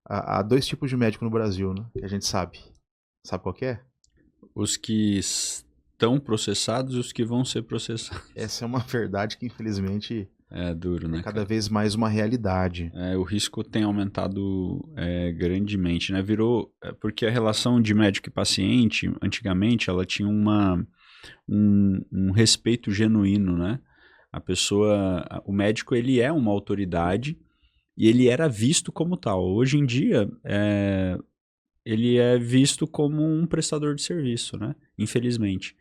há dois tipos de médico no Brasil, né? Que a gente sabe. Sabe qual que é? Os que estão processados e os que vão ser processados. Essa é uma verdade que, infelizmente, É duro, é né, cada cara? vez mais uma realidade. O risco tem aumentado grandemente, né? Porque a relação de médico e paciente, antigamente, ela tinha um respeito genuíno, né? O médico, ele é uma autoridade e ele era visto como tal. Hoje em dia, ele é visto como um prestador de serviço, né? Infelizmente.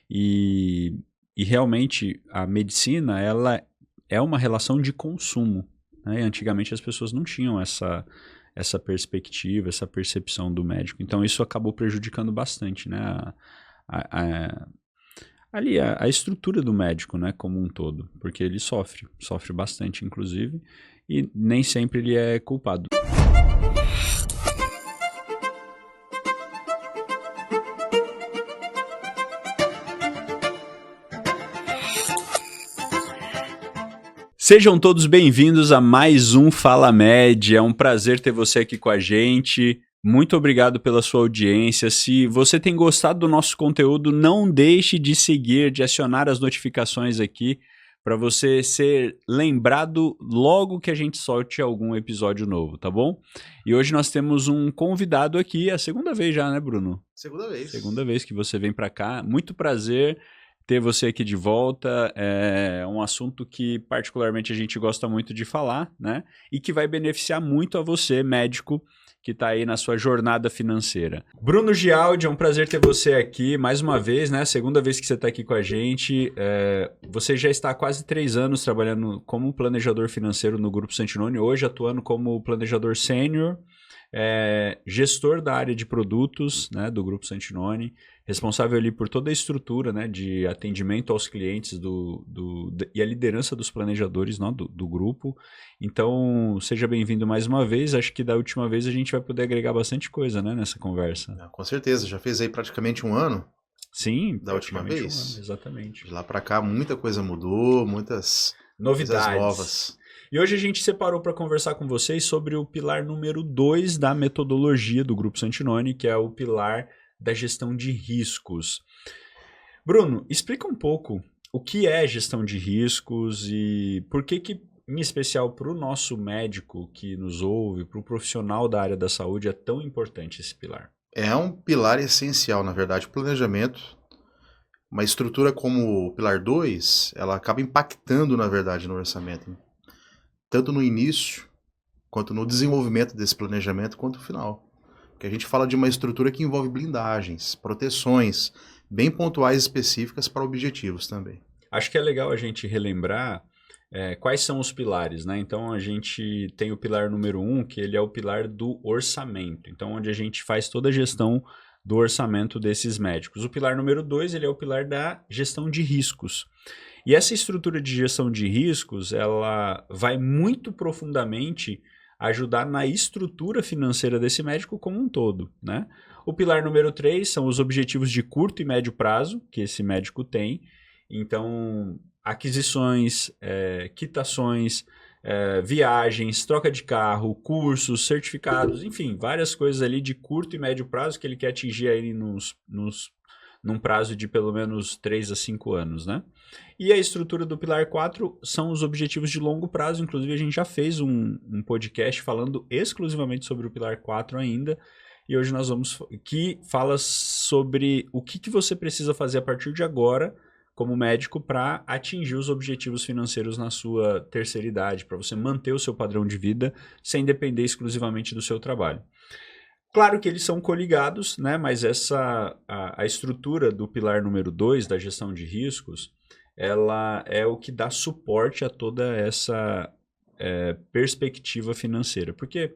E, e realmente a medicina, ela é uma relação de consumo, né? E antigamente as pessoas não tinham essa perspectiva, essa percepção do médico. Então isso acabou prejudicando bastante, né? A, a estrutura do médico, né, como um todo, porque ele sofre bastante, inclusive, e nem sempre ele é culpado. Sejam todos bem-vindos a mais um Fala Med. É um prazer ter você aqui com a gente. Muito obrigado pela sua audiência. Se você tem gostado do nosso conteúdo, não deixe de seguir, de acionar as notificações aqui para você ser lembrado logo que a gente solte algum episódio novo, tá bom? E hoje nós temos um convidado aqui, é a segunda vez já, né, Bruno? Segunda vez. Segunda vez que você vem para cá. Muito prazer ter você aqui de volta. É um assunto que particularmente a gente gosta muito de falar, né? E que vai beneficiar muito a você, médico, que está aí na sua jornada financeira. Bruno Gialdi, é um prazer ter você aqui mais uma vez, né? Segunda vez que você está aqui com a gente. Você já está há quase 3 anos trabalhando como planejador financeiro no Grupo Santinoni, hoje atuando como planejador sênior, gestor da área de produtos, né, do Grupo Santinoni, responsável ali por toda a estrutura, né, de atendimento aos clientes e a liderança dos planejadores, né, do grupo. Então, seja bem-vindo mais uma vez. Acho que da última vez a gente vai poder agregar bastante coisa, né, nessa conversa. Com certeza, já fez aí praticamente um ano. Sim, da última vez. Um ano, exatamente. De lá para cá, muita coisa mudou, muitas novidades novas. E hoje a gente separou para conversar com vocês sobre o pilar número 2 da metodologia do Grupo Santinoni, que é o pilar da gestão de riscos. Bruno, explica um pouco o que é gestão de riscos e por que, em especial para o nosso médico que nos ouve, para o profissional da área da saúde, é tão importante esse pilar. É um pilar essencial, na verdade, o planejamento. Uma estrutura como o pilar 2, ela acaba impactando, na verdade, no orçamento. Tanto no início, quanto no desenvolvimento desse planejamento, quanto no final. Porque a gente fala de uma estrutura que envolve blindagens, proteções, bem pontuais e específicas para objetivos também. Acho que é legal a gente relembrar quais são os pilares, né? Então, a gente tem o pilar número 1, que ele é o pilar do orçamento. Então, onde a gente faz toda a gestão do orçamento desses médicos. O pilar número 2, ele é o pilar da gestão de riscos. E essa estrutura de gestão de riscos, ela vai muito profundamente ajudar na estrutura financeira desse médico como um todo, né? O pilar número 3 são os objetivos de curto e médio prazo que esse médico tem. Então, aquisições, quitações, viagens, troca de carro, cursos, certificados, enfim, várias coisas ali de curto e médio prazo que ele quer atingir aí num prazo de pelo menos 3 a 5 anos, né? E a estrutura do pilar 4 são os objetivos de longo prazo. Inclusive, a gente já fez um podcast falando exclusivamente sobre o pilar 4 ainda. E hoje nós vamos... que fala sobre o que você precisa fazer a partir de agora como médico para atingir os objetivos financeiros na sua terceira idade, para você manter o seu padrão de vida sem depender exclusivamente do seu trabalho. Claro que eles são coligados, né? Mas a estrutura do pilar número 2 da gestão de riscos, ela é o que dá suporte a toda essa perspectiva financeira. Porque,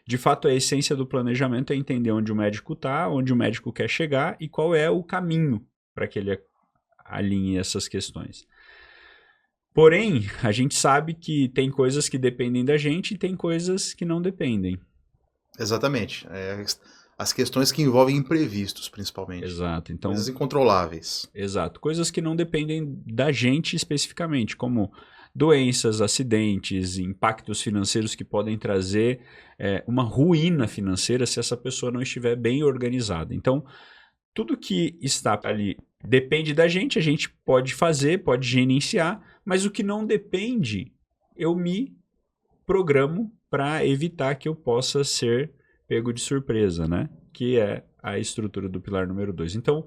de fato, a essência do planejamento é entender onde o médico está, onde o médico quer chegar e qual é o caminho para que ele alinhe essas questões. Porém, a gente sabe que tem coisas que dependem da gente e tem coisas que não dependem. Exatamente. As questões que envolvem imprevistos, principalmente. Exato. Então, coisas incontroláveis. Exato. Coisas que não dependem da gente especificamente, como doenças, acidentes, impactos financeiros que podem trazer uma ruína financeira se essa pessoa não estiver bem organizada. Então, tudo que está ali depende da gente, a gente pode fazer, pode gerenciar, mas o que não depende, eu me programo para evitar que eu possa ser pego de surpresa, né? Que é a estrutura do pilar número 2. Então,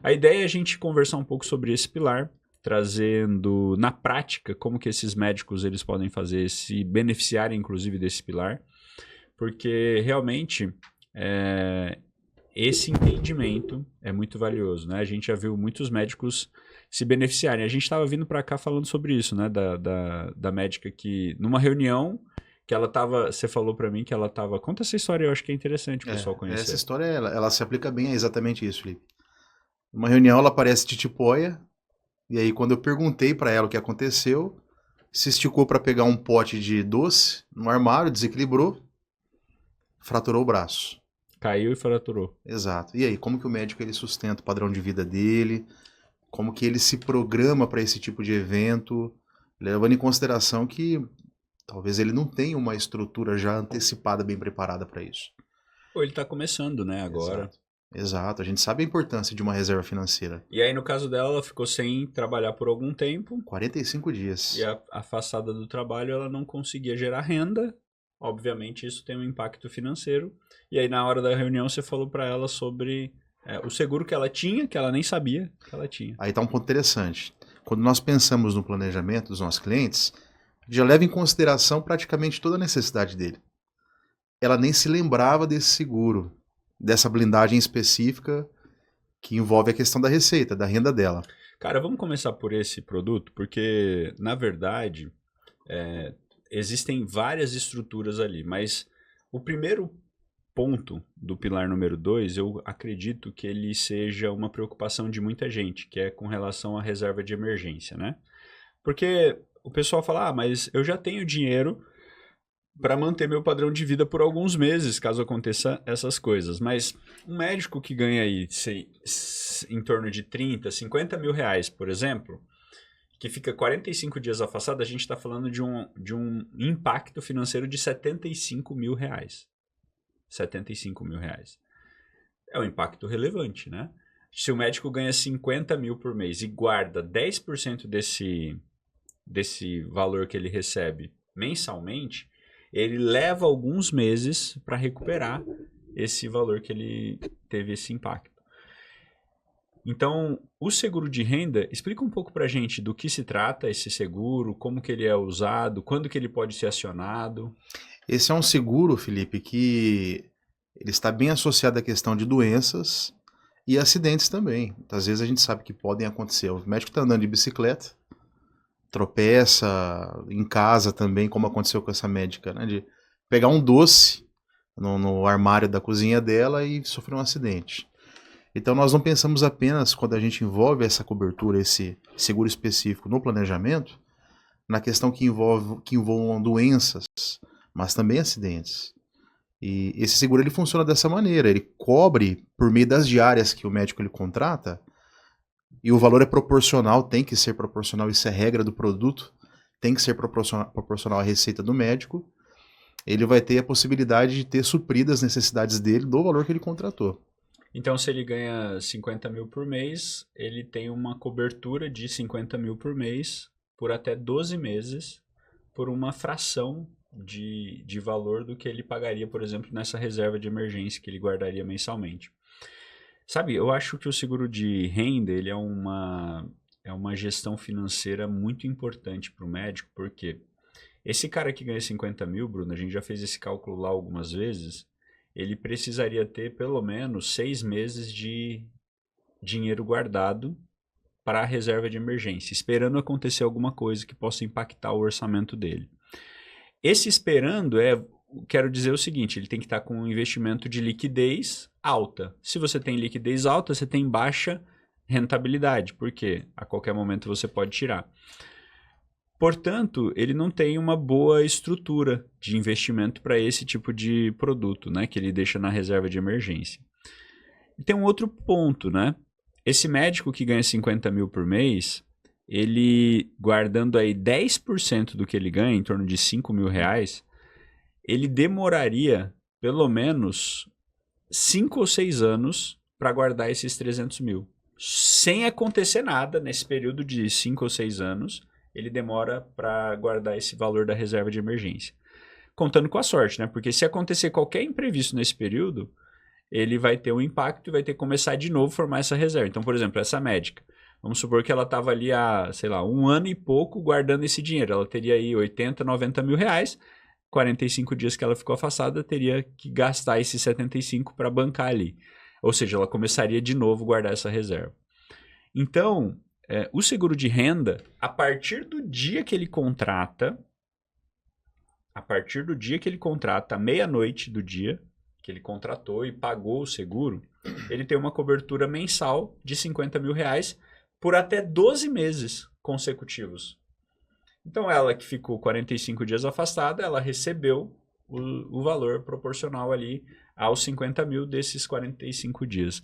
a ideia é a gente conversar um pouco sobre esse pilar, trazendo na prática como que esses médicos eles podem fazer, se beneficiarem inclusive desse pilar, porque realmente esse entendimento é muito valioso, né? A gente já viu muitos médicos se beneficiarem. A gente estava vindo para cá falando sobre isso, né? Da médica que, numa reunião, que ela estava... Você falou para mim que ela estava... Conta essa história, eu acho que é interessante o pessoal conhecer. Essa história, ela se aplica bem a exatamente isso, Felipe. Numa reunião, ela parece titipoia, e aí quando eu perguntei para ela o que aconteceu, se esticou para pegar um pote de doce no armário, desequilibrou, fraturou o braço. Caiu e fraturou. Exato. E aí, como que o médico ele sustenta o padrão de vida dele? Como que ele se programa para esse tipo de evento? Levando em consideração que talvez ele não tenha uma estrutura já antecipada, bem preparada para isso. Ou ele está começando, né, agora. Exato. A gente sabe a importância de uma reserva financeira. E aí, no caso dela, ela ficou sem trabalhar por algum tempo. 45 dias. E afastada do trabalho, ela não conseguia gerar renda. Obviamente, isso tem um impacto financeiro. E aí, na hora da reunião, você falou para ela sobre o seguro que ela tinha, que ela nem sabia que ela tinha. Aí está um ponto interessante. Quando nós pensamos no planejamento dos nossos clientes, já leva em consideração praticamente toda a necessidade dele. Ela nem se lembrava desse seguro, dessa blindagem específica que envolve a questão da receita, da renda dela. Cara, vamos começar por esse produto, porque, na verdade, existem várias estruturas ali, mas o primeiro ponto do pilar número 2, eu acredito que ele seja uma preocupação de muita gente, que é com relação à reserva de emergência, né? Porque o pessoal fala, mas eu já tenho dinheiro para manter meu padrão de vida por alguns meses, caso aconteça essas coisas. Mas um médico que ganha aí em torno de 30, 50 mil reais, por exemplo, que fica 45 dias afastado, a gente está falando de um impacto financeiro de 75 mil reais. 75 mil reais. É um impacto relevante, né? Se o médico ganha 50 mil por mês e guarda 10% desse valor que ele recebe mensalmente, ele leva alguns meses para recuperar esse valor que ele teve esse impacto. Então, o seguro de renda, explica um pouco para a gente do que se trata esse seguro, como que ele é usado, quando que ele pode ser acionado. Esse é um seguro, Felipe, que ele está bem associado à questão de doenças e acidentes também. Às vezes a gente sabe que podem acontecer. O médico está andando de bicicleta, tropeça em casa também, como aconteceu com essa médica, né? De pegar um doce no armário da cozinha dela e sofrer um acidente. Então nós não pensamos apenas, quando a gente envolve essa cobertura, esse seguro específico no planejamento, na questão que envolvam doenças, mas também acidentes. E esse seguro ele funciona dessa maneira, ele cobre por meio das diárias que o médico ele contrata, e o valor é proporcional, tem que ser proporcional, isso é regra do produto, tem que ser proporcional à receita do médico. Ele vai ter a possibilidade de ter suprido as necessidades dele do valor que ele contratou. Então, se ele ganha 50 mil por mês, ele tem uma cobertura de 50 mil por mês por até 12 meses por uma fração de valor do que ele pagaria, por exemplo, nessa reserva de emergência que ele guardaria mensalmente. Sabe, eu acho que o seguro de renda ele é uma gestão financeira muito importante para o médico, porque esse cara que ganha 50 mil, Bruno, a gente já fez esse cálculo lá algumas vezes, ele precisaria ter pelo menos 6 meses de dinheiro guardado para a reserva de emergência, esperando acontecer alguma coisa que possa impactar o orçamento dele. Esse esperando quero dizer o seguinte, ele tem que estar com um investimento de liquidez alta. Se você tem liquidez alta, você tem baixa rentabilidade, porque a qualquer momento você pode tirar. Portanto, ele não tem uma boa estrutura de investimento para esse tipo de produto, né, que ele deixa na reserva de emergência. E tem um outro ponto, né? Esse médico que ganha 50 mil por mês, ele guardando aí 10% do que ele ganha, em torno de R$ 5.000, ele demoraria pelo menos 5 ou 6 anos para guardar esses 300 mil. Sem acontecer nada nesse período de 5 ou 6 anos, ele demora para guardar esse valor da reserva de emergência. Contando com a sorte, né? Porque se acontecer qualquer imprevisto nesse período, ele vai ter um impacto e vai ter que começar de novo a formar essa reserva. Então, por exemplo, essa médica, vamos supor que ela estava ali há, sei lá, 1 ano e pouco guardando esse dinheiro. Ela teria aí 80, 90 mil reais, 45 dias que ela ficou afastada, teria que gastar esses 75 para bancar ali. Ou seja, ela começaria de novo a guardar essa reserva. Então, o seguro de renda, a partir do dia que ele contrata, à meia-noite do dia que ele contratou e pagou o seguro, ele tem uma cobertura mensal de 50 mil reais por até 12 meses consecutivos. Então, ela que ficou 45 dias afastada, ela recebeu o valor proporcional ali aos 50 mil desses 45 dias.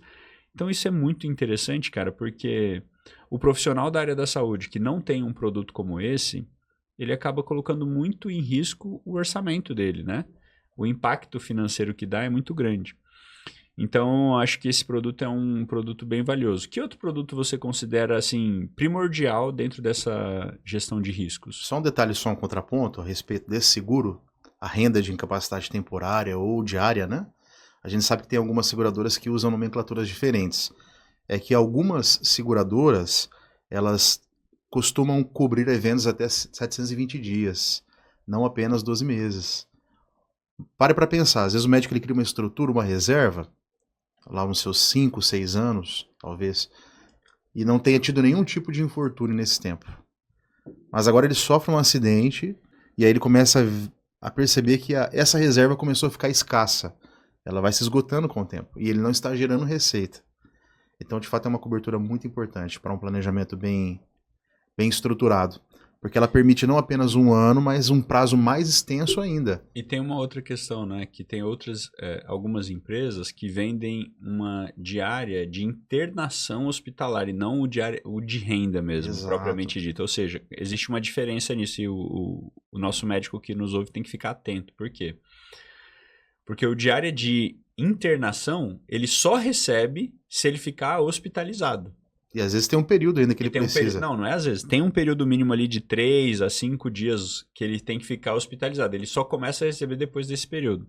Então, isso é muito interessante, cara, porque o profissional da área da saúde que não tem um produto como esse, ele acaba colocando muito em risco o orçamento dele, né? O impacto financeiro que dá é muito grande. Então, acho que esse produto é um produto bem valioso. Que outro produto você considera, assim, primordial dentro dessa gestão de riscos? Só um detalhe, só um contraponto a respeito desse seguro, a renda de incapacidade temporária ou diária, né? A gente sabe que tem algumas seguradoras que usam nomenclaturas diferentes. É que algumas seguradoras, elas costumam cobrir eventos até 720 dias, não apenas 12 meses. Pare para pensar, às vezes o médico ele cria uma estrutura, uma reserva, lá nos seus 5, 6 anos, talvez, e não tenha tido nenhum tipo de infortúnio nesse tempo. Mas agora ele sofre um acidente e aí ele começa a perceber que essa reserva começou a ficar escassa. Ela vai se esgotando com o tempo e ele não está gerando receita. Então, de fato, é uma cobertura muito importante para um planejamento bem estruturado. Porque ela permite não apenas 1 ano, mas um prazo mais extenso ainda. E tem uma outra questão, né? Que tem algumas empresas que vendem uma diária de internação hospitalar e não o de renda mesmo, Exato. Propriamente dito. Ou seja, existe uma diferença nisso e o nosso médico que nos ouve tem que ficar atento. Por quê? Porque o diária de internação, ele só recebe se ele ficar hospitalizado. E às vezes tem um período ainda que ele precisa. Não é às vezes. Tem um período mínimo ali de 3 a 5 dias que ele tem que ficar hospitalizado. Ele só começa a receber depois desse período.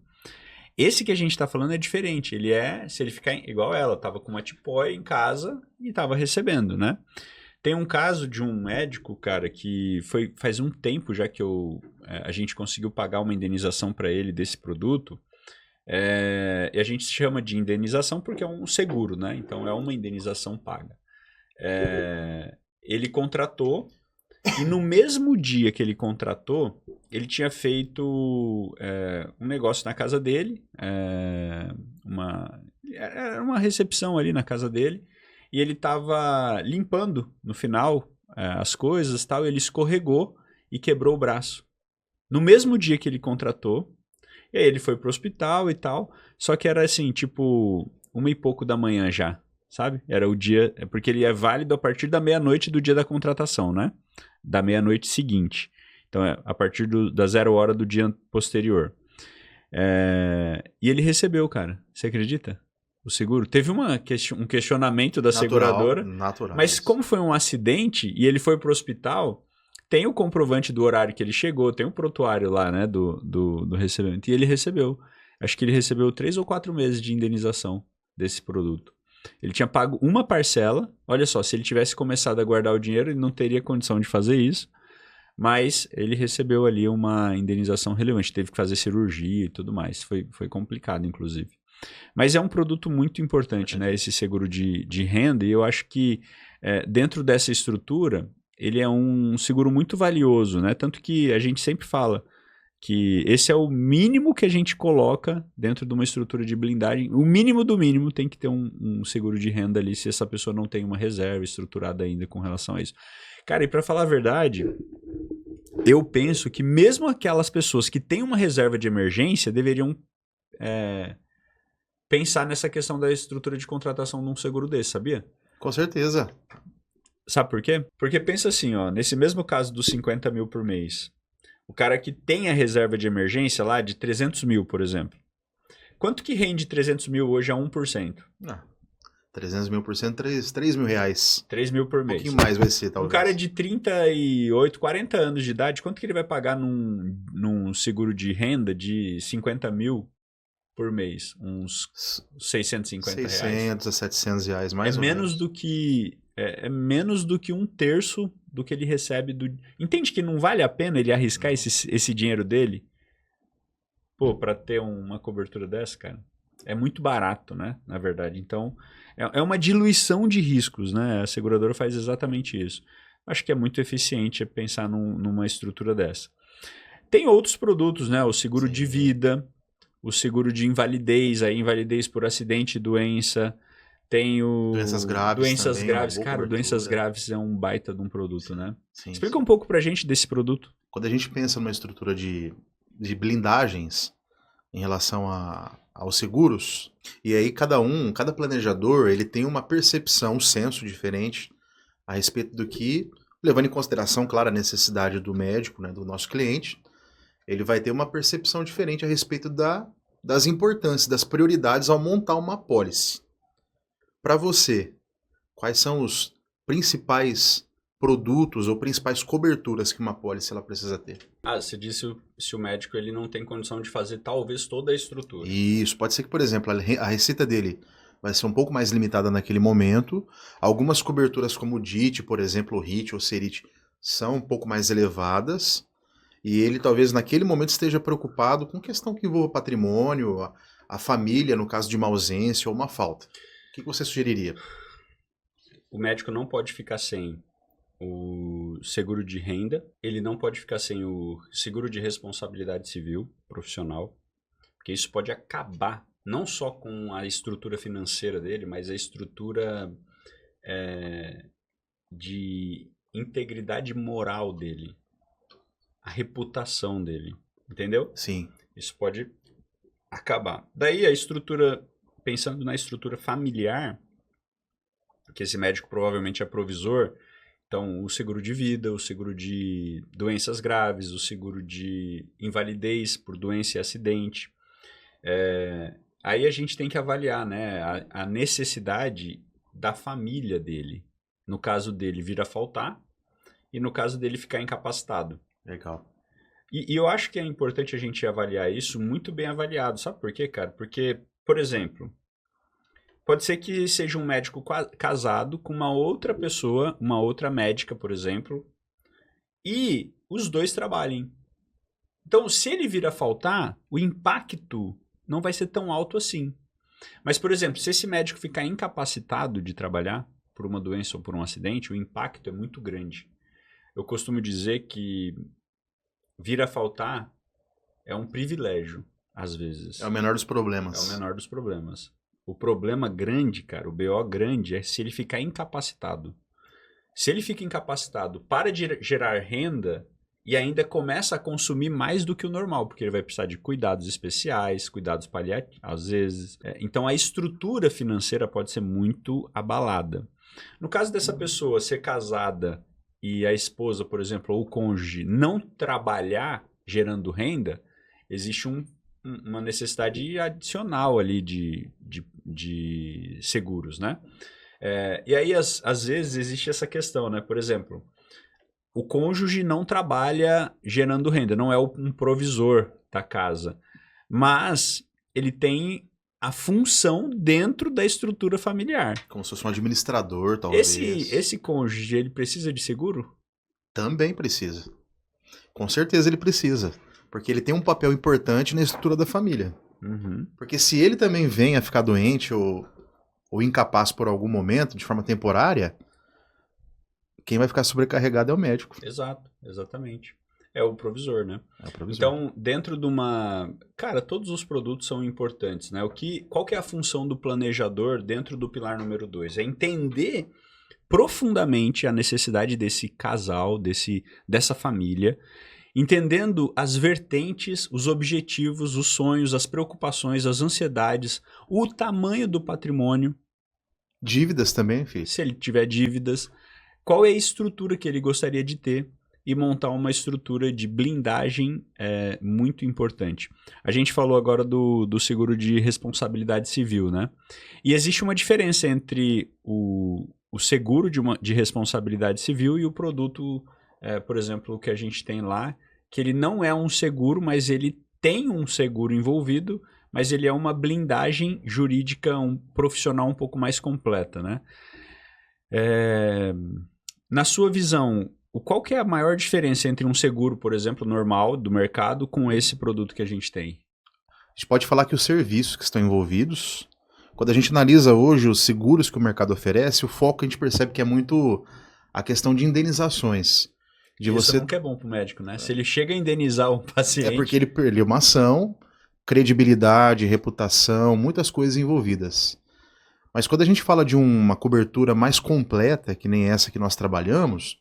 Esse que a gente está falando é diferente. Se ele ficar igual ela, estava com uma tipóia em casa e estava recebendo, né? Tem um caso de um médico, cara, que faz um tempo já que a gente conseguiu pagar uma indenização para ele desse produto. E a gente chama de indenização porque é um seguro, né? Então é uma indenização paga. Ele contratou e no mesmo dia que ele contratou, ele tinha feito um negócio na casa dele, era uma recepção ali na casa dele, e ele estava limpando no final as coisas, tal, ele escorregou e quebrou o braço. No mesmo dia que ele contratou, e aí ele foi pro hospital e tal, só que era assim, tipo, 1 e pouco da manhã já. Sabe? Era o dia, porque ele é válido a partir da meia-noite do dia da contratação, né? Da meia-noite seguinte. Então, a partir da 0 hora do dia posterior. E ele recebeu, cara. Você acredita? O seguro. Teve um questionamento da seguradora. Natural. Mas como foi um acidente e ele foi pro hospital, tem o comprovante do horário que ele chegou, tem o prontuário lá, né? Do recebimento. E ele recebeu. Acho que ele recebeu 3 ou 4 meses de indenização desse produto. Ele tinha pago uma parcela. Olha só, se ele tivesse começado a guardar o dinheiro, ele não teria condição de fazer isso. Mas ele recebeu ali uma indenização relevante. Teve que fazer cirurgia e tudo mais. Foi complicado, inclusive. Mas é um produto muito importante, né? Esse seguro de renda. E eu acho que dentro dessa estrutura, ele é um seguro muito valioso, né? Tanto que a gente sempre fala que esse é o mínimo que a gente coloca dentro de uma estrutura de blindagem. O mínimo do mínimo tem que ter um seguro de renda ali, se essa pessoa não tem uma reserva estruturada ainda com relação a isso. Cara, e para falar a verdade, eu penso que mesmo aquelas pessoas que têm uma reserva de emergência deveriam pensar nessa questão da estrutura de contratação de um seguro desse, sabia? Com certeza. Sabe por quê? Porque pensa assim, ó, nesse mesmo caso dos 50 mil por mês, o cara que tem a reserva de emergência lá de 300 mil, por exemplo. Quanto que rende 300 mil hoje a 1%? Ah, 300 mil por cento, 3 mil reais. 3 mil por Um pouquinho mês. mais vai ser, Um talvez. cara de 38, 40 anos de idade, quanto que ele vai pagar num seguro de renda de 50 mil por mês? Uns 650 reais. 600 a 700 reais, mais É ou menos menos. do que menos do que um terço do que ele recebe do. Entende que não vale a pena ele arriscar esse dinheiro dele? Pô, pra ter uma cobertura dessa, cara, é muito barato, né? Na verdade. Então, é uma diluição de riscos, né? A seguradora faz exatamente isso. Acho que é muito eficiente pensar numa estrutura dessa. Tem outros produtos, né? O seguro de vida, o seguro de invalidez, a invalidez por acidente e doença. Tem o Doenças graves doenças também, uma graves. boa Cara, doenças cobertura. graves é um baita de um produto, né? Sim, Explica sim. um pouco pra gente desse produto. Quando a gente pensa numa estrutura de blindagens em relação aos seguros, e aí cada planejador, ele tem uma percepção, um senso diferente a respeito do que, levando em consideração, claro, a necessidade do médico, né, do nosso cliente, ele vai ter uma percepção diferente a respeito das importâncias, das prioridades ao montar uma apólice. Para você, quais são os principais produtos ou principais coberturas que uma apólice ela precisa ter? Ah, você disse se o médico ele não tem condição de fazer talvez toda a estrutura. Isso, pode ser que, por exemplo, a receita dele vai ser um pouco mais limitada naquele momento. Algumas coberturas como o DIT, por exemplo, o HIT ou SERIT, são um pouco mais elevadas. E ele talvez naquele momento esteja preocupado com questão que envolva patrimônio, a família, no caso de uma ausência ou uma falta. O que você sugeriria? O médico não pode ficar sem o seguro de renda, ele não pode ficar sem o seguro de responsabilidade civil profissional, porque isso pode acabar não só com a estrutura financeira dele, mas a estrutura de integridade moral dele, a reputação dele, entendeu? Sim. Isso pode acabar. Daí a estrutura, pensando na estrutura familiar, que esse médico provavelmente é provisor, então o seguro de vida, o seguro de doenças graves, o seguro de invalidez por doença e acidente. Aí a gente tem que avaliar, né, a necessidade da família dele. No caso dele vir a faltar e no caso dele ficar incapacitado. Legal. E eu acho que é importante a gente avaliar isso muito bem avaliado. Sabe por quê, cara? Porque, por exemplo, pode ser que seja um médico casado com uma outra pessoa, uma outra médica, por exemplo, e os dois trabalhem. Então, se ele vir a faltar, o impacto não vai ser tão alto assim. Mas, por exemplo, se esse médico ficar incapacitado de trabalhar por uma doença ou por um acidente, o impacto é muito grande. Eu costumo dizer que vir a faltar é um privilégio, às vezes. É o menor dos problemas. É o menor dos problemas. O problema grande, cara, o BO grande é se ele ficar incapacitado. Se ele fica incapacitado, para de gerar renda e ainda começa a consumir mais do que o normal, porque ele vai precisar de cuidados especiais, cuidados paliativos, às vezes. Então a estrutura financeira pode ser muito abalada. No caso dessa pessoa ser casada e a esposa, por exemplo, ou o cônjuge não trabalhar gerando renda, existe uma necessidade adicional ali de seguros, né? E aí, às vezes, existe essa questão, né? Por exemplo, o cônjuge não trabalha gerando renda, não é um provisor da casa, mas ele tem a função dentro da estrutura familiar. Como se fosse um administrador, talvez. Esse cônjuge, ele precisa de seguro? Também precisa. Com certeza ele precisa. Porque ele tem um papel importante na estrutura da família. Uhum. Porque se ele também vem a ficar doente ou incapaz por algum momento, de forma temporária, quem vai ficar sobrecarregado é o médico. Exato, exatamente. É o provisor, né? É o provisor. Então, dentro de uma... Cara, todos os produtos são importantes, né? Qual que é a função do planejador dentro do pilar número 2? É entender profundamente a necessidade desse casal, dessa família, entendendo as vertentes, os objetivos, os sonhos, as preocupações, as ansiedades, o tamanho do patrimônio. Dívidas também, filho. Se ele tiver dívidas, qual é a estrutura que ele gostaria de ter e montar uma estrutura de blindagem muito importante. A gente falou agora do seguro de responsabilidade civil, né? E existe uma diferença entre o seguro de responsabilidade civil e o produto, por exemplo, que a gente tem lá, que ele não é um seguro, mas ele tem um seguro envolvido, mas ele é uma blindagem jurídica profissional um pouco mais completa, né? Na sua visão, qual que é a maior diferença entre um seguro, por exemplo, normal do mercado com esse produto que a gente tem? A gente pode falar que os serviços que estão envolvidos, quando a gente analisa hoje os seguros que o mercado oferece, o foco a gente percebe que é muito a questão de indenizações. Isso nunca é bom para o médico, né? Se ele chega a indenizar o paciente... É porque ele perdeu uma ação, credibilidade, reputação, muitas coisas envolvidas. Mas quando a gente fala de uma cobertura mais completa, que nem essa que nós trabalhamos,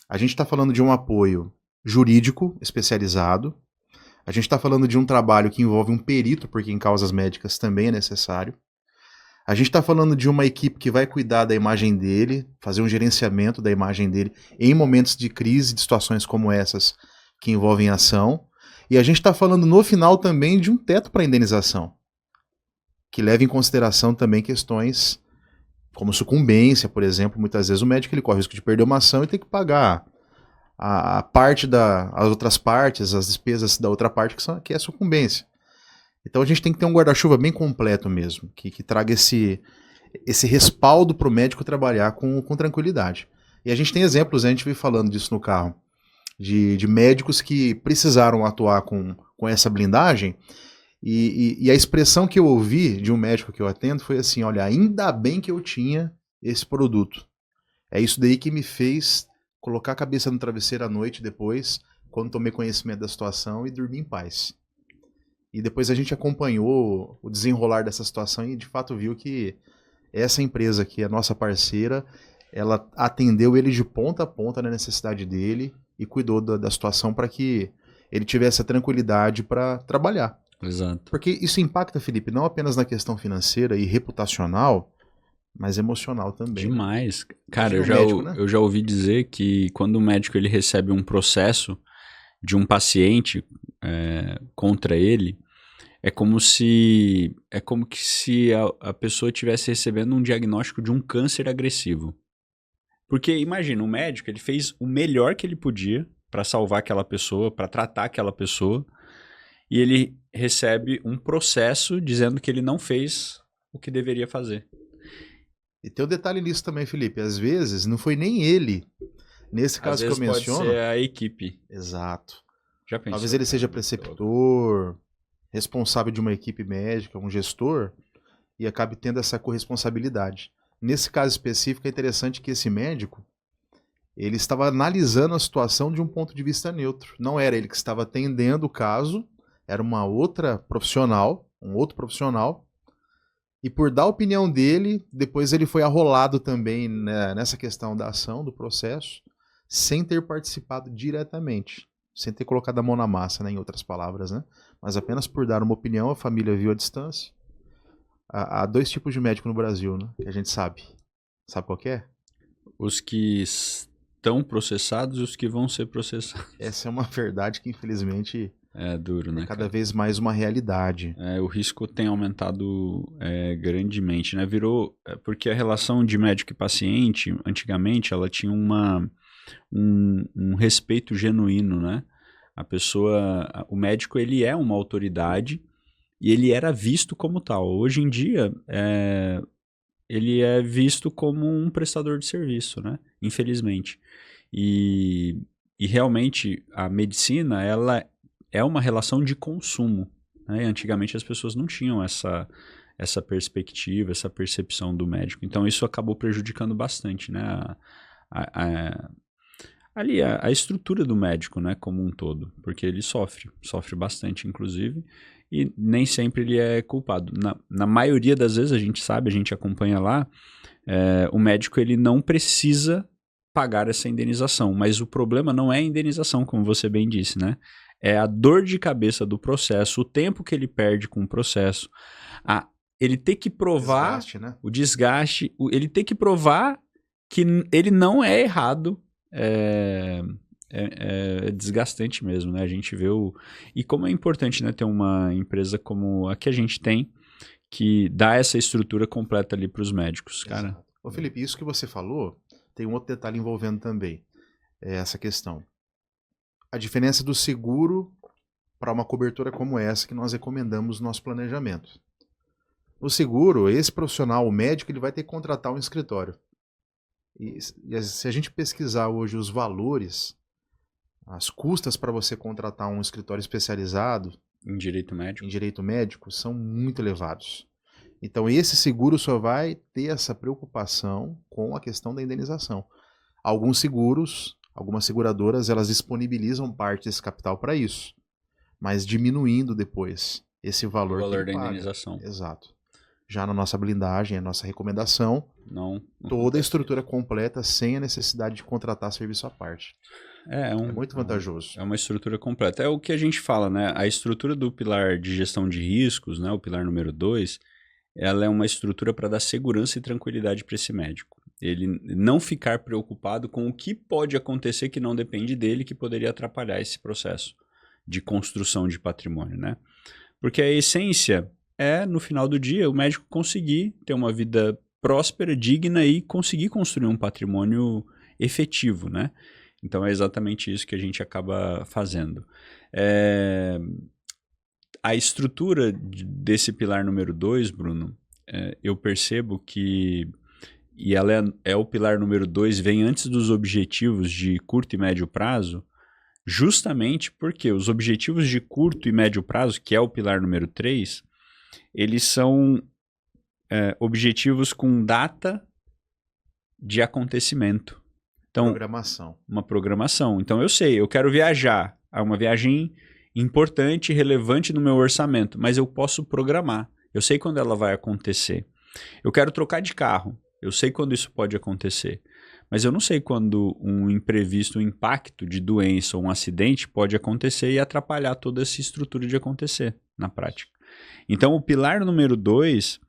a gente está falando de um apoio jurídico especializado, a gente está falando de um trabalho que envolve um perito, porque em causas médicas também é necessário. A gente está falando de uma equipe que vai cuidar da imagem dele, fazer um gerenciamento da imagem dele em momentos de crise, de situações como essas que envolvem ação. E a gente está falando no final também de um teto para indenização, que leva em consideração também questões como sucumbência, por exemplo. Muitas vezes o médico ele corre o risco de perder uma ação e tem que pagar a parte as outras partes, as despesas da outra parte, que é a sucumbência. Então a gente tem que ter um guarda-chuva bem completo mesmo, que traga esse respaldo para o médico trabalhar com tranquilidade. E a gente tem exemplos, a gente veio falando disso no carro, de médicos que precisaram atuar com essa blindagem, e a expressão que eu ouvi de um médico que eu atendo foi assim: olha, ainda bem que eu tinha esse produto. É isso daí que me fez colocar a cabeça no travesseiro à noite depois, quando tomei conhecimento da situação, e dormir em paz. E depois a gente acompanhou o desenrolar dessa situação e de fato viu que essa empresa aqui, a nossa parceira, ela atendeu ele de ponta a ponta na necessidade dele e cuidou da situação para que ele tivesse a tranquilidade para trabalhar. Exato. Porque isso impacta, Felipe, não apenas na questão financeira e reputacional, mas emocional também. Demais. Cara, eu já ouvi dizer que quando o médico ele recebe um processo de um paciente contra ele, é como que se a pessoa estivesse recebendo um diagnóstico de um câncer agressivo. Porque imagina, o médico ele fez o melhor que ele podia para salvar aquela pessoa, para tratar aquela pessoa, e ele recebe um processo dizendo que ele não fez o que deveria fazer. E tem um detalhe nisso também, Felipe. Às vezes não foi nem ele. Nesse caso que eu menciono... Pode ser a equipe. Exato. Já pensou? Talvez ele seja preceptor, responsável de uma equipe médica, um gestor, e acabe tendo essa corresponsabilidade. Nesse caso específico, é interessante que esse médico, ele estava analisando a situação de um ponto de vista neutro. Não era ele que estava atendendo o caso, era uma outra profissional, um outro profissional, e por dar a opinião dele, depois ele foi arrolado também, né, nessa questão da ação, do processo, sem ter participado diretamente, sem ter colocado a mão na massa, né, em outras palavras, né? Mas apenas por dar uma opinião, a família viu à distância. Há dois tipos de médico no Brasil, né, que a gente sabe. Sabe qual que é? Os que estão processados e os que vão ser processados. Essa é uma verdade que, infelizmente, é duro, né? É cada vez mais uma realidade. O risco tem aumentado grandemente, né? Porque a relação de médico e paciente, antigamente, ela tinha um respeito genuíno, né? O médico, ele é uma autoridade e ele era visto como tal. Hoje em dia, ele é visto como um prestador de serviço, né? Infelizmente. E realmente, a medicina, ela é uma relação de consumo, né? Antigamente as pessoas não tinham essa perspectiva, essa percepção do médico. Então isso acabou prejudicando bastante, né? A estrutura do médico, né, como um todo, porque ele sofre bastante, inclusive, e nem sempre ele é culpado. Na maioria das vezes, a gente acompanha lá, o médico ele não precisa pagar essa indenização, mas o problema não é a indenização, como você bem disse, né? É a dor de cabeça do processo, o tempo que ele perde com o processo, ele ter que provar o desgaste, ele ter que provar que ele não é errado, é desgastante mesmo, né? A gente vê o... E como é importante, né, ter uma empresa como a que a gente tem, que dá essa estrutura completa ali para os médicos, cara. Exato. Ô Felipe, isso que você falou, tem um outro detalhe envolvendo também, é essa questão. A diferença do seguro para uma cobertura como essa que nós recomendamos no nosso planejamento. O seguro, esse profissional, o médico, ele vai ter que contratar um escritório. E se a gente pesquisar hoje os valores, as custas para você contratar um escritório especializado Em direito médico são muito elevados. Então esse seguro só vai ter essa preocupação com a questão da indenização. Alguns seguros, algumas seguradoras, elas disponibilizam parte desse capital para isso, mas diminuindo depois esse valor, o valor que ele da paga. indenização. Exato. Já na nossa blindagem, a nossa recomendação, não toda a estrutura completa sem a necessidade de contratar serviço à parte. É muito vantajoso. É uma estrutura completa. É o que a gente fala, né? A estrutura do pilar de gestão de riscos, né? O pilar número 2, ela é uma estrutura para dar segurança e tranquilidade para esse médico. Ele não ficar preocupado com o que pode acontecer que não depende dele, que poderia atrapalhar esse processo de construção de patrimônio, né? Porque a essência é, no final do dia, o médico conseguir ter uma vida próspera, digna e conseguir construir um patrimônio efetivo, né? Então é exatamente isso que a gente acaba fazendo. A estrutura desse pilar número 2, Bruno, eu percebo que, e ela é o pilar número 2, vem antes dos objetivos de curto e médio prazo, justamente porque os objetivos de curto e médio prazo, que é o pilar número 3, eles são objetivos com data de acontecimento. Então, uma programação. Então eu sei, eu quero viajar. É uma viagem importante, relevante no meu orçamento, mas eu posso programar. Eu sei quando ela vai acontecer. Eu quero trocar de carro. Eu sei quando isso pode acontecer. Mas eu não sei quando um imprevisto, um impacto de doença ou um acidente pode acontecer e atrapalhar toda essa estrutura de acontecer na prática. Então o pilar número 2,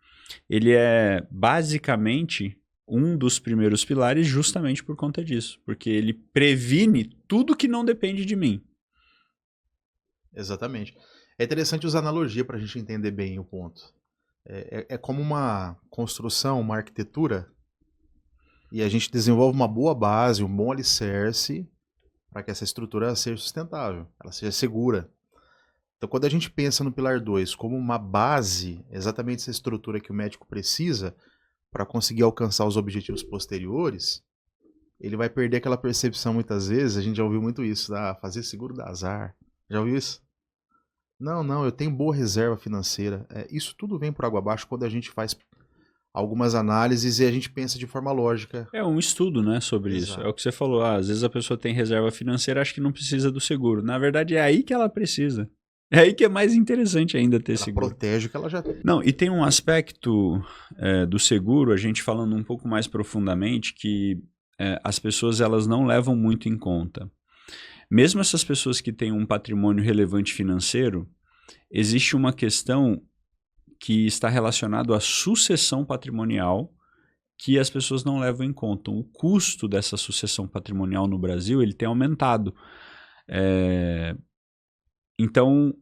ele é basicamente um dos primeiros pilares justamente por conta disso, porque ele previne tudo que não depende de mim. Exatamente. É interessante usar analogia para a gente entender bem o ponto. É como uma construção, uma arquitetura, e a gente desenvolve uma boa base, um bom alicerce para que essa estrutura seja sustentável, ela seja segura. Então, quando a gente pensa no pilar 2 como uma base, exatamente essa estrutura que o médico precisa para conseguir alcançar os objetivos posteriores, ele vai perder aquela percepção muitas vezes, a gente já ouviu muito isso, fazer seguro dá azar. Já ouviu isso? Não, eu tenho boa reserva financeira. Isso tudo vem por água abaixo quando a gente faz algumas análises e a gente pensa de forma lógica. É um estudo, né, sobre Exato. Isso. É o que você falou, às vezes a pessoa tem reserva financeira, acha que não precisa do seguro. Na verdade, é aí que ela precisa. É aí que é mais interessante ainda ter seguro. Ela protege o que ela já tem. Não, e tem um aspecto do seguro, a gente falando um pouco mais profundamente, que as pessoas elas não levam muito em conta. Mesmo essas pessoas que têm um patrimônio relevante financeiro, existe uma questão que está relacionada à sucessão patrimonial que as pessoas não levam em conta. O custo dessa sucessão patrimonial no Brasil ele tem aumentado. Então,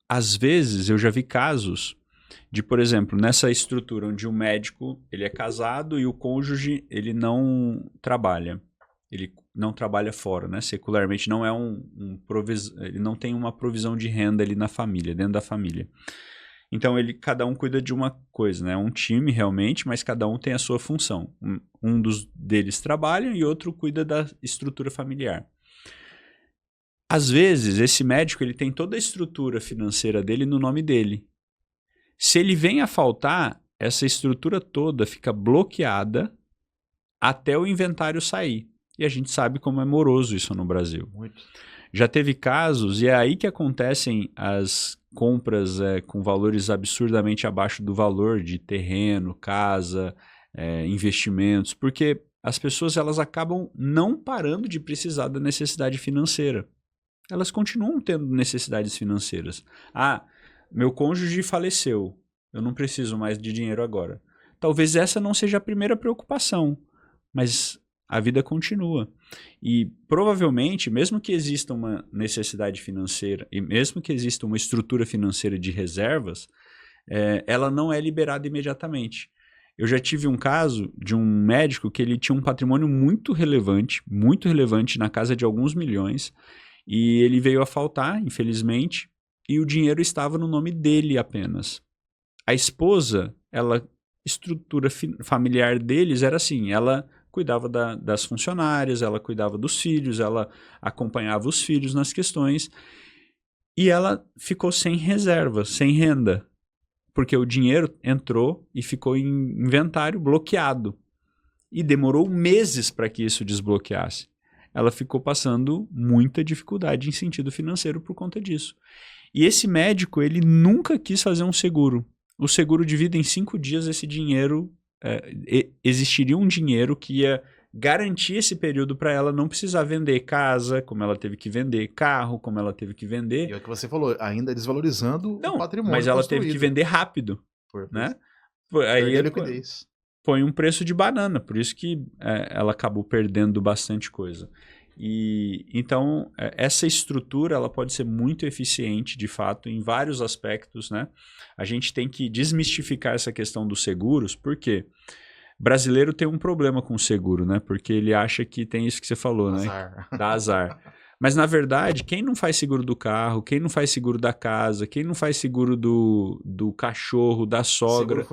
às vezes, eu já vi casos de, por exemplo, nessa estrutura onde o médico ele é casado e o cônjuge ele não trabalha. Ele não trabalha fora, né? Secularmente não é ele não tem uma provisão de renda ali na família, dentro da família. Então, cada um cuida de uma coisa, né? Um time realmente, mas cada um tem a sua função. Um deles trabalha e outro cuida da estrutura familiar. Às vezes, esse médico ele tem toda a estrutura financeira dele no nome dele. Se ele vem a faltar, essa estrutura toda fica bloqueada até o inventário sair. E a gente sabe como é moroso isso no Brasil. Muito. Já teve casos, e é aí que acontecem as compras com valores absurdamente abaixo do valor de terreno, casa, investimentos, porque as pessoas elas acabam não parando de precisar da necessidade financeira. Elas continuam tendo necessidades financeiras. Meu cônjuge faleceu, eu não preciso mais de dinheiro agora. Talvez essa não seja a primeira preocupação, mas a vida continua. E provavelmente, mesmo que exista uma necessidade financeira e mesmo que exista uma estrutura financeira de reservas, ela não é liberada imediatamente. Eu já tive um caso de um médico que ele tinha um patrimônio muito relevante, na casa de alguns milhões, e ele veio a faltar, infelizmente, e o dinheiro estava no nome dele apenas. A esposa, estrutura familiar deles era assim, ela cuidava das funcionárias, ela cuidava dos filhos, ela acompanhava os filhos nas questões, e ela ficou sem reserva, sem renda, porque o dinheiro entrou e ficou em inventário bloqueado. E demorou meses para que isso desbloqueasse. Ela ficou passando muita dificuldade em sentido financeiro por conta disso. E esse médico, ele nunca quis fazer um seguro. O seguro de vida, em 5 dias, esse dinheiro, existiria um dinheiro que ia garantir esse período para ela não precisar vender casa, como ela teve que vender carro, como ela teve que vender. E é o que você falou, ainda desvalorizando o patrimônio mas ela construído. teve que vender rápido. Né? Aí a liquidez. Põe um preço de banana, por isso que ela acabou perdendo bastante coisa. E então essa estrutura ela pode ser muito eficiente, de fato, em vários aspectos, né? A gente tem que desmistificar essa questão dos seguros, porque brasileiro tem um problema com o seguro, né? Porque ele acha que tem isso que você falou, Azar. né? Dá azar. Mas, na verdade, quem não faz seguro do carro, quem não faz seguro da casa, quem não faz seguro do cachorro, da sogra...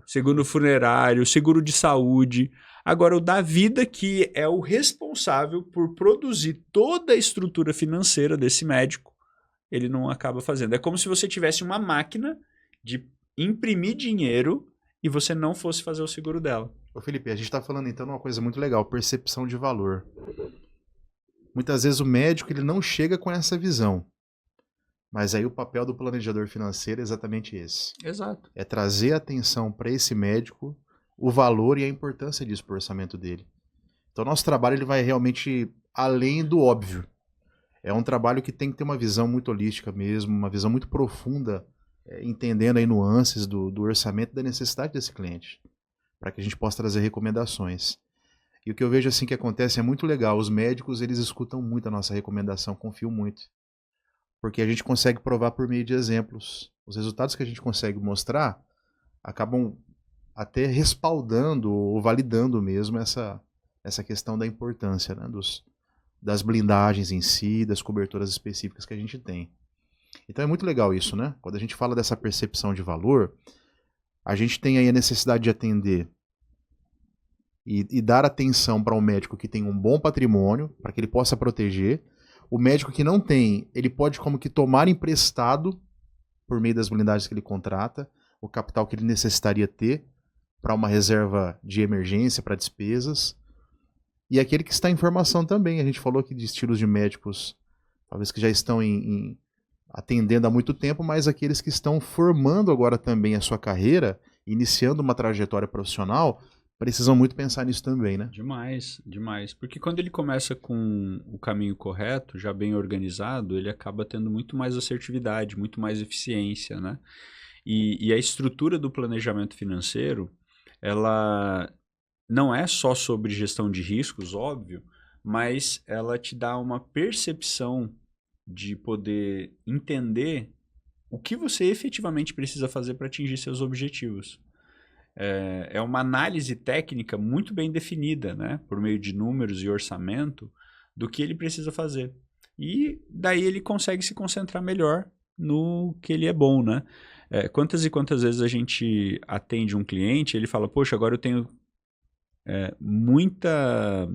Seguro funerário, seguro de saúde. Agora, o da vida, que é o responsável por produzir toda a estrutura financeira desse médico, ele não acaba fazendo. É como se você tivesse uma máquina de imprimir dinheiro e você não fosse fazer o seguro dela. Ô Felipe, a gente está falando então de uma coisa muito legal, percepção de valor. Muitas vezes o médico ele não chega com essa visão. Mas aí o papel do planejador financeiro é exatamente esse. Exato. É trazer atenção para esse médico o valor e a importância disso para o orçamento dele. Então nosso trabalho ele vai realmente além do óbvio. É um trabalho que tem que ter uma visão muito holística mesmo, uma visão muito profunda, entendendo aí nuances do orçamento e da necessidade desse cliente, para que a gente possa trazer recomendações. E o que eu vejo assim que acontece é muito legal. Os médicos, eles escutam muito a nossa recomendação, confiam muito. Porque a gente consegue provar por meio de exemplos. Os resultados que a gente consegue mostrar acabam até respaldando ou validando mesmo essa questão da importância, né, das blindagens em si, das coberturas específicas que a gente tem. Então é muito legal isso, né? Quando a gente fala dessa percepção de valor, a gente tem aí a necessidade de atender e dar atenção para um médico que tem um bom patrimônio, para que ele possa proteger. O médico que não tem, ele pode como que tomar emprestado, por meio das blindagens que ele contrata, o capital que ele necessitaria ter para uma reserva de emergência, para despesas. E aquele que está em formação também. A gente falou aqui de estilos de médicos, talvez que já estão atendendo há muito tempo, mas aqueles que estão formando agora também a sua carreira, iniciando uma trajetória profissional, precisam muito pensar nisso também, né? Demais, demais. Porque quando ele começa com o caminho correto, já bem organizado, ele acaba tendo muito mais assertividade, muito mais eficiência, né? E a estrutura do planejamento financeiro, ela não é só sobre gestão de riscos, óbvio, mas ela te dá uma percepção de poder entender o que você efetivamente precisa fazer para atingir seus objetivos. É uma análise técnica muito bem definida, né, por meio de números e orçamento, do que ele precisa fazer. E daí ele consegue se concentrar melhor no que ele é bom, né? Quantas e quantas vezes a gente atende um cliente e ele fala, poxa, agora eu tenho muita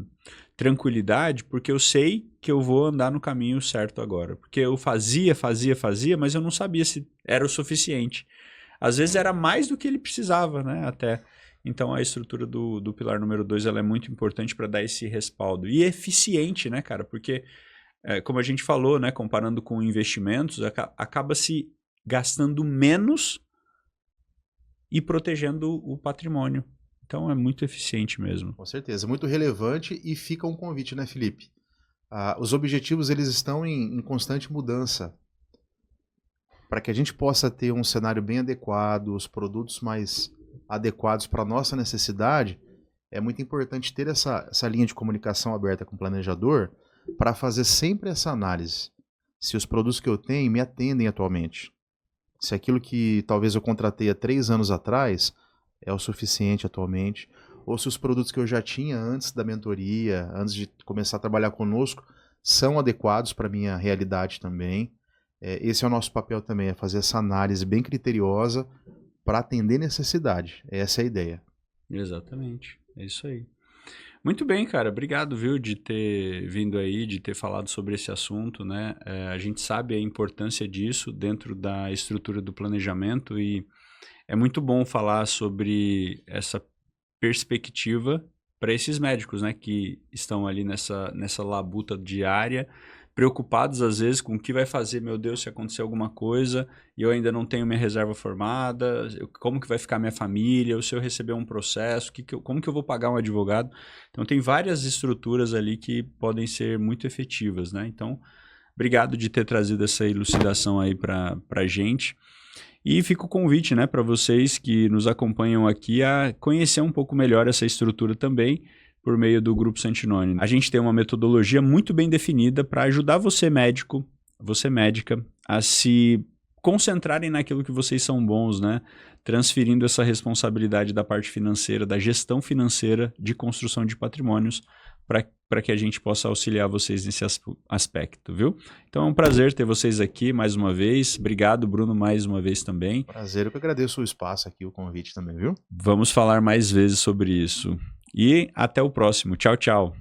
tranquilidade porque eu sei que eu vou andar no caminho certo agora. Porque eu fazia, mas eu não sabia se era o suficiente. Às vezes era mais do que ele precisava, né? Até. Então a estrutura do pilar número 2 ela é muito importante para dar esse respaldo. E eficiente, né, cara? Porque, como a gente falou, né, comparando com investimentos, acaba se gastando menos e protegendo o patrimônio. Então é muito eficiente mesmo. Com certeza, muito relevante e fica um convite, né, Felipe? Os objetivos eles estão em constante mudança. Para que a gente possa ter um cenário bem adequado, os produtos mais adequados para a nossa necessidade, é muito importante ter essa linha de comunicação aberta com o planejador para fazer sempre essa análise. Se os produtos que eu tenho me atendem atualmente. Se aquilo que talvez eu contratei há 3 anos atrás é o suficiente atualmente. Ou se os produtos que eu já tinha antes da mentoria, antes de começar a trabalhar conosco, são adequados para a minha realidade também. Esse é o nosso papel também, é fazer essa análise bem criteriosa para atender necessidade. Essa é a ideia. Exatamente, é isso aí. Muito bem, cara, obrigado, viu, de ter vindo aí, de ter falado sobre esse assunto, né? A gente sabe a importância disso dentro da estrutura do planejamento e é muito bom falar sobre essa perspectiva para esses médicos, né, que estão ali nessa labuta diária, preocupados às vezes com o que vai fazer, meu Deus, se acontecer alguma coisa e eu ainda não tenho minha reserva formada, como que vai ficar minha família, ou se eu receber um processo, como que eu vou pagar um advogado? Então tem várias estruturas ali que podem ser muito efetivas, né? Então, obrigado de ter trazido essa elucidação aí para a gente. E fica o convite, né, para vocês que nos acompanham aqui a conhecer um pouco melhor essa estrutura também por meio do Grupo Santinoni. A gente tem uma metodologia muito bem definida para ajudar você médico, você médica, a se concentrarem naquilo que vocês são bons, né? Transferindo essa responsabilidade da parte financeira, da gestão financeira de construção de patrimônios para que a gente possa auxiliar vocês nesse aspecto, viu? Então é um prazer ter vocês aqui mais uma vez. Obrigado, Bruno, mais uma vez também. Prazer, eu que agradeço o espaço aqui, o convite também, viu? Vamos falar mais vezes sobre isso. E até o próximo. Tchau, tchau.